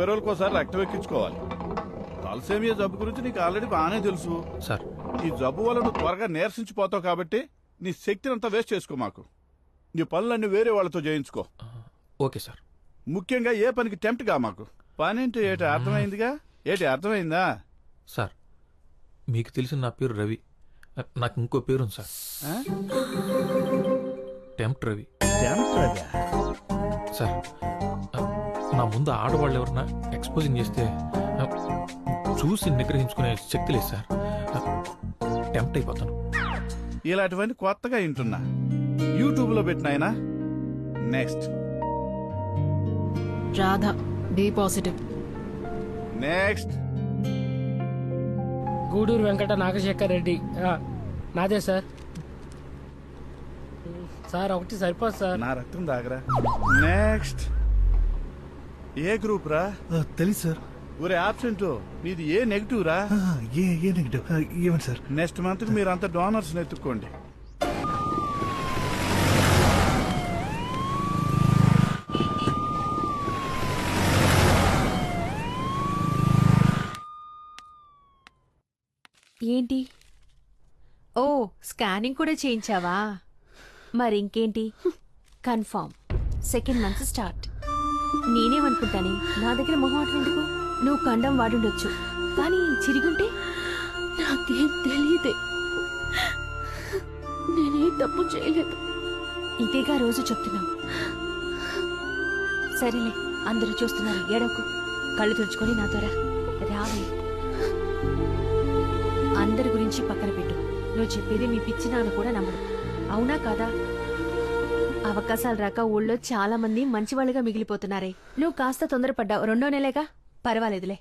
30 రోజులకోసారి రక్తం ఎక్కించుకోవాలి. తలసేమియా జబ్బు గురించి నీకు ఆల్రెడీ బాగానే తెలుసు సార్. ఈ జబ్బు వల్ల నువ్వు త్వరగా నీరసించిపోతావు కాబట్టి నీ శక్తిని అంతా వేస్ట్ చేసుకో. మాకు నీ పనులన్నీ వేరే వాళ్ళతో చేయించుకో. Okay sir. ముఖ్యంగా ఏ పనికి టెంప్ట్ గా మాకు. పనేంటి ఏటి అర్థమైందిగా? ఏటి అర్థమైందా? సార్ మీకు తెలిసిన నా పేరు రవి. నాకు ఇంకో పేరుంది సార్. టెంప్ట్ రవి. సార్ నా ముందు ఆడవాళ్ళు ఎవరన్నా ఎక్స్పోజింగ్ చేస్తే చూసి నిగ్రహించుకునే శక్తి లేదు సార్. టెంప్ట్ అయిపోతాను. ఇలాంటివన్నీ కొత్తగా వింటున్నా. యూట్యూబ్ లో పెట్టినాయనా. Next Radha, B positive. Next Gudur Venkata Nagasekhar Reddy. నాదే సార్. సార్ ఒకటి సరిపోదు సార్. నా రక్తం దాగరా. నెక్స్ట్ ఏ గ్రూప్ రా? తెలీదు సార్. ఒరే ఆబ్సెంట్, నీది ఏ నెగిటివ్ రా? ఏ నెగిటివ్? ఏమండి సార్? నెక్స్ట్ మంత్ కి మీరంతా డోనర్స్ ఎత్తుక్కోండి. ఏంటి? ఓ, స్కానింగ్ కూడా చేయించావా? మరింకేంటి, కన్ఫర్మ్ సెకండ్ మంత్ స్టార్ట్. నేనేమనుకుంటానే, నా దగ్గర మొహమాటం ఎందుకు? నువ్వు కండం వాడుండొచ్చు, కానీ చిరిగుంటే నాకేం తెలియదే. నేనే తప్పు చేయలేదు. ఇదేగా రోజు చెప్తున్నావు. సరేలే, అందరూ చూస్తున్నారు, ఏడవకు. కళ్ళు తుడుచుకొని నాతో రావే. అందరి గురించి పక్కన పెట్టు. నువ్వు చెప్పేది మీ పిచ్చి నాన్న కూడా నమ్మడు. అవునా కాదా? అవకాశాలు రాక ఊళ్ళో చాలా మంది మంచివాళ్ళుగా మిగిలిపోతున్నారే. నువ్వు కాస్త తొందరపడ్డావు. 2వ నెలేగా, పర్వాలేదులే.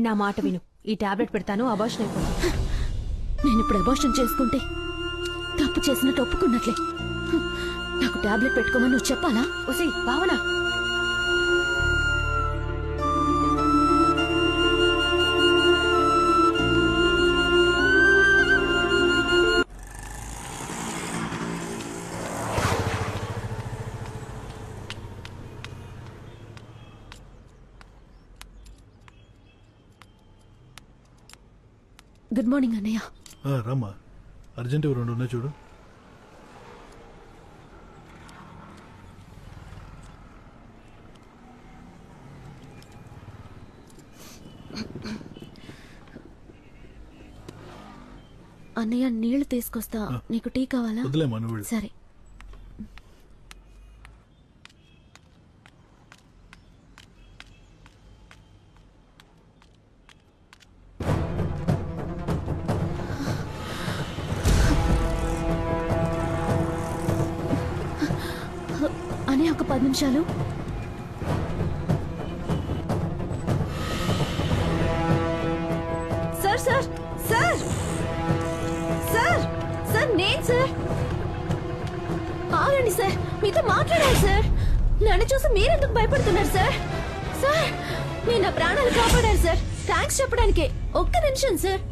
నా మాట విను. ఈ టాబ్లెట్ పెడతాను, అబార్షన్ అయిపోతుంది. నేను ఇప్పుడు అబార్షన్ చేసుకుంటే తప్పు చేసినట్టు ఒప్పుకున్నట్లే. నాకు టాబ్లెట్ పెట్టుకోమని నువ్వు చెప్పాలా? ఒసే భావన, గుడ్ మార్నింగ్ అన్నయ్య. రామ్మా, అర్జెంట్ 2 ఉన్నాయి చూడు. అన్నయ్య నీళ్లు తీసుకొస్తా. నీకు టీ కావాలా? వదిలేమా నువ్వు. సరే. అనే ఒక 10 నిమిషాలు. Sir sir sir sir sir, నేను సార్. ఆగండి సార్, మీతో మాట్లాడాలి సార్. నన్ను చూసి మీరెందుకు భయపడుతున్నారు సార్? సార్, మీరు నా ప్రాణాలు కాపాడారు సార్. థ్యాంక్స్ చెప్పడానికే. ఒక్క నిమిషం సార్.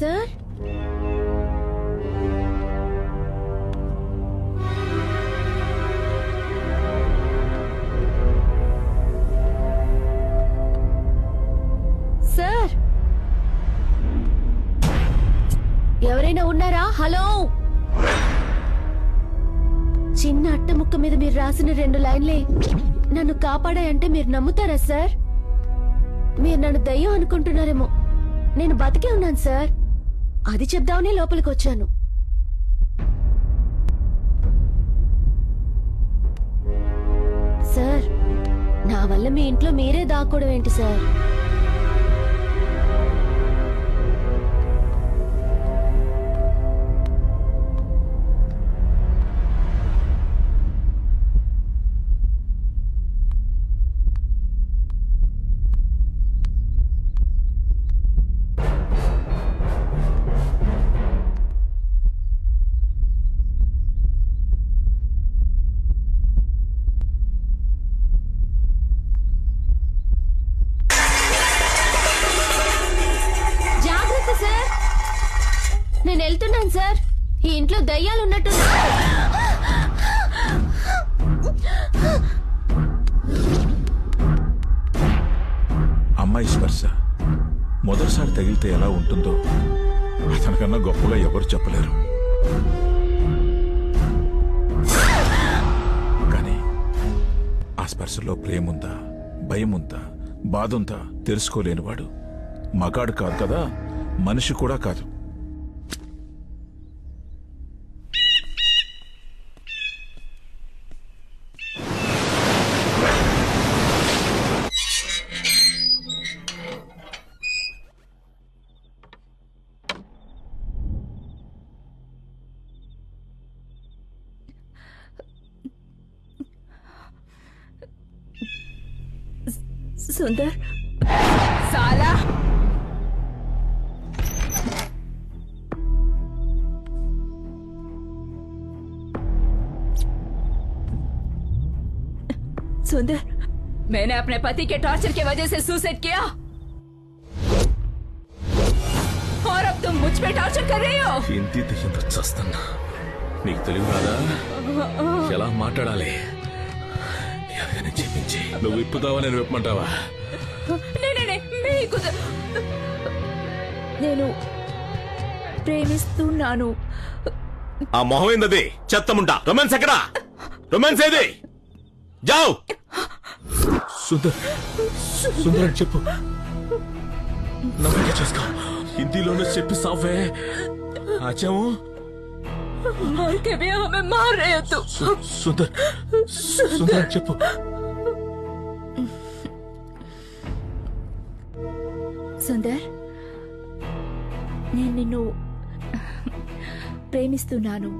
సార్, సార్, ఎవరైనా ఉన్నారా? హలో. చిన్న అట్ట ముక్క మీద మీరు రాసిన 2 లైన్లే నన్ను కాపాడాయంటే మీరు నమ్ముతారా సార్? మీరు నన్ను దయ్యం అనుకుంటున్నారేమో. నేను బతికే ఉన్నాను సార్. అది చెప్దామని లోపలికి వచ్చాను. సార్, నా వల్ల మీ ఇంట్లో మీరే దాక్కోవడం ఏంటి సార్? జాగ్రత్త సార్, నేను వెళ్తున్నాను సార్. ఈ ఇంట్లో దయ్యాలు ఉన్నట్టు. అమ్మాయి స్పర్శ మొదటిసారి తగిలితే ఎలా ఉంటుందో అతనికన్నా గొప్పగా ఎవరు చెప్పలేరు. కానీ ఆ స్పర్శలో ప్రేముందా, భయముందా, బాధుందా తెలుసుకోలేనివాడు మగాడు కాదు కదా, మనిషి కూడా కాదు. సుందర్, साला సుందర్, मैंने अपने पति के टॉर्चर की वजह से सुसाइड किया और अब तुम मुझ पे टॉर्चर कर रही हो. ఇంటి దయ్యంతో చస్తున్నా. నీకు తెలివి రాదా ఎలా మాట్లాడాలి? ఎవరైనా చెప్పించి నువ్వు విప్పుతావా, నేను విప్పమంటావా? नहीं नहीं नहीं मैं कुछ నేను ప్రేమిస్తున్నాను. ఆ మొహం ఏందది? చెత్తముంటా. రొమాన్స్ ఎక్కడా? రొమాన్స్ ఏది? జావ్. సుందర్, సుందర్ అని చెప్పు. నమ్మకం చేసుకో. హిందీలోనే చెప్పి సావే. ఆచాము मर के भी हमें मार रहे हो तुम. సుందర్, సుందర్ అని చెప్పు. సుందర్, నేను నిన్ను ప్రేమిస్తున్నాను.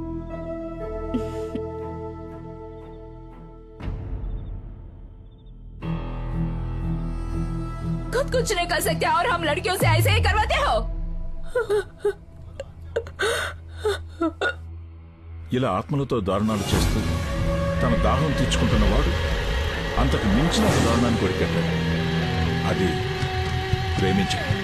खुद कुछ नहीं कर सकते और हम लड़कियों से ऐसे ही करवाते हो. ఇలా ఆత్మలతో దారుణాలు చేస్తూ తన దాహం తీర్చుకుంటున్నవాడు అంతకు మించిన ఒక దారుణాన్ని కొరికెట్టాడు. అది ప్రేమించడం.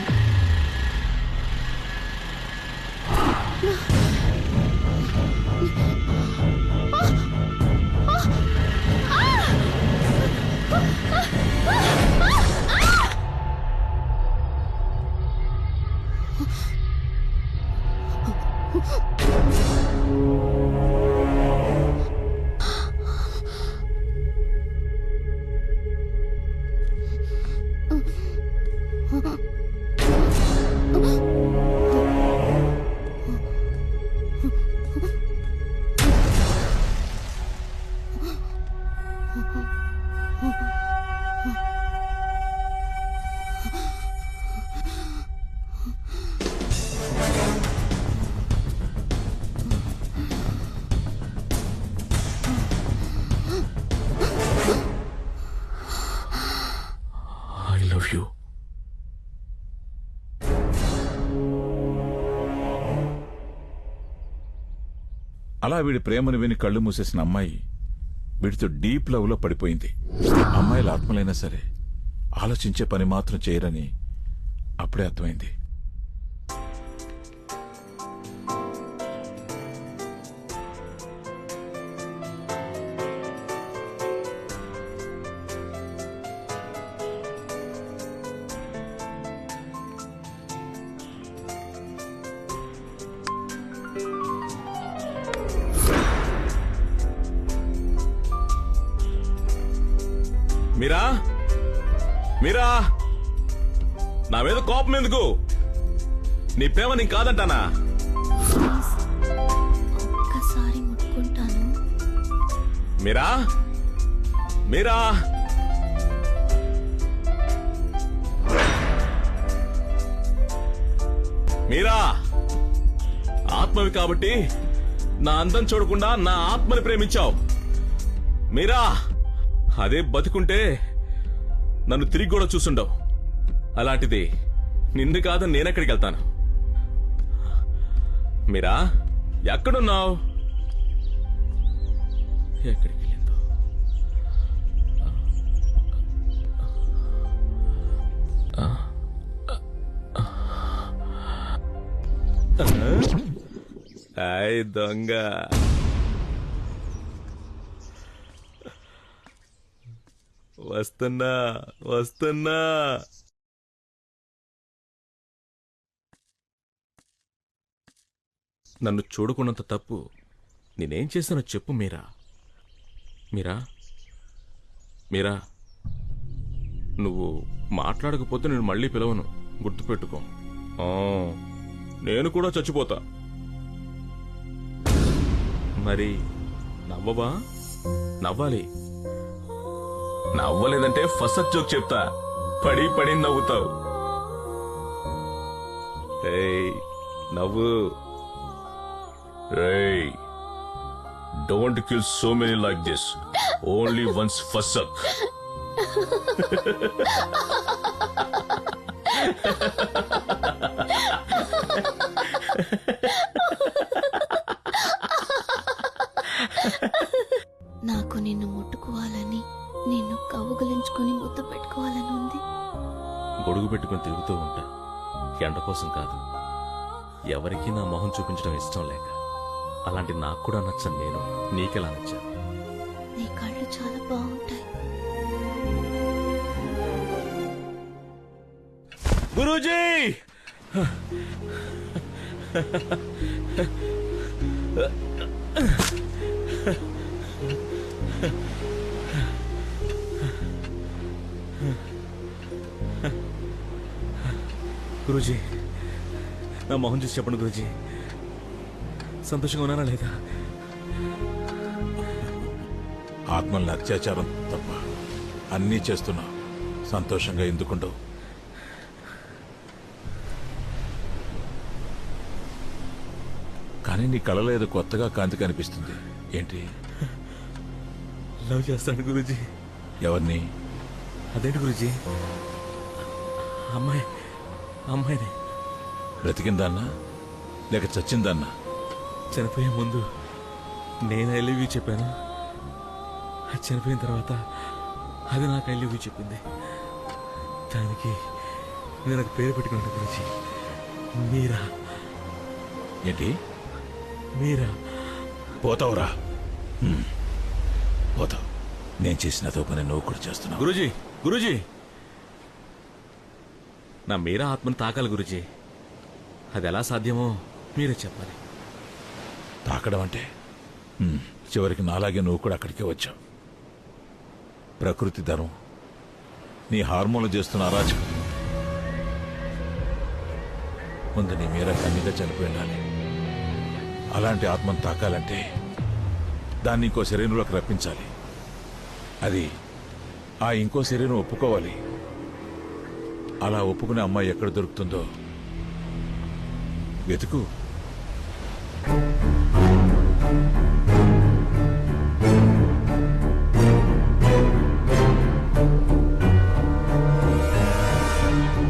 I love you. అలా వీడి ప్రేమను విని కళ్ళు మూసేసిన అమ్మాయి వీడితో డీప్ లవ్ లో పడిపోయింది. అమ్మాయిల ఆత్మలైనా సరే ఆలోచించే పని మాత్రం చేయరని అప్పుడే అర్థమైంది. మీరా, నా మీద కోపం ఎందుకు? నీ ప్రేమ నీకు కాదంటానా? ఒక్కసారి ముట్టుకుంటాను. మీరా, మీరా, మీరా, ఆత్మవి కాబట్టి నా అందం చూడకుండా నా ఆత్మని ప్రేమించావు. మీరా, అదే బతికుంటే నన్ను తిరిగి కూడా చూసుండవు. అలాంటిది నిన్ను కాదని నేనెక్కడికి వెళ్తాను? మీరా, ఎక్కడున్నావు? ఎక్కడికి వెళ్ళిందో? హాయ్ దొంగ. వస్తున్నా వస్తున్నా. నన్ను చూడకున్నంత తప్పు నేనేం చేశానో చెప్పు మీరా. మీరా, మీరా, నువ్వు మాట్లాడకపోతే నేను మళ్ళీ పిలవను, గుర్తుపెట్టుకో. నేను కూడా చచ్చిపోతా. మరి నవ్వవా? నవ్వాలి. నవ్వలేదంటే ఫస్ట్ జోక్ చెప్తా, పడి పడి నవ్వుతావు. ఏయ్ నవ్వు. ఏయ్, don't kill so many like this, only once ఫసక్. నాకు నిన్ను ముట్టుకోవాలని, నిన్ను కౌగిలించుకుని ముద్దు పెట్టుకోవాలని ఉంది. గొడుగు పెట్టుకుని తిరుగుతూ ఉంటా, ఎండ కోసం కాదు. ఎవరికీ నా మొహం చూపించడం ఇష్టం లేక. అలాంటి నాకు కూడా నచ్చను నేను, నీకెలా నచ్చాను? నీ కళ్ళు చాలా బాగుంటాయి. గురూజీ, గురూజీ, నా మొహం చూసి చెప్పండి గురూజీ, సంతోషంగా ఉన్నానా లేదా? ఆత్మల్ని అత్యాచారం తప్ప అన్నీ చేస్తున్నావు, సంతోషంగా ఎందుకుండవు? కానీ నీ కళలో ఏదో కొత్తగా కాంతి కనిపిస్తుంది. ఏంటి? లవ్ చేస్తాను గురూజీ. ఎవరిని? అదేంటి గురూజీ? అమ్మాయిని. బ్రతికిందాన్నా లేక చచ్చిందాన్నా? చనిపోయే ముందు నేను ఐ లవ్ యూ చెప్పాను, అది చనిపోయిన తర్వాత అది నాకు ఐ లవ్ యూ చెప్పింది. దానికి నేను నాకు పేరు పెట్టుకున్నాను గురించి, మీరా. ఏంటి? మీరా. పోతావురా, పోతావు. నేను చేసిన పని నువ్వు కూడా చేస్తున్నావు. గురూజీ, నా మీరా ఆత్మను తాకాలి గురూజీ. అది ఎలా సాధ్యమో మీరే చెప్పాలి. తాకడం అంటే చివరికి నాలాగే నువ్వు కూడా అక్కడికే వచ్చావు. ప్రకృతి ధర్మం, నీ హార్మోన్లు చేస్తున్న అరాచకం. ముందు నీ మీరా కన్నీగా చనిపోయి ఉండాలి. అలాంటి ఆత్మను తాకాలంటే దాన్ని ఇంకో శరీరంలోకి రప్పించాలి. అది ఆ ఇంకో శరీరం ఒప్పుకోవాలి. అలా ఒప్పుకునే అమ్మాయి ఎక్కడ దొరుకుతుందో వెతుకు.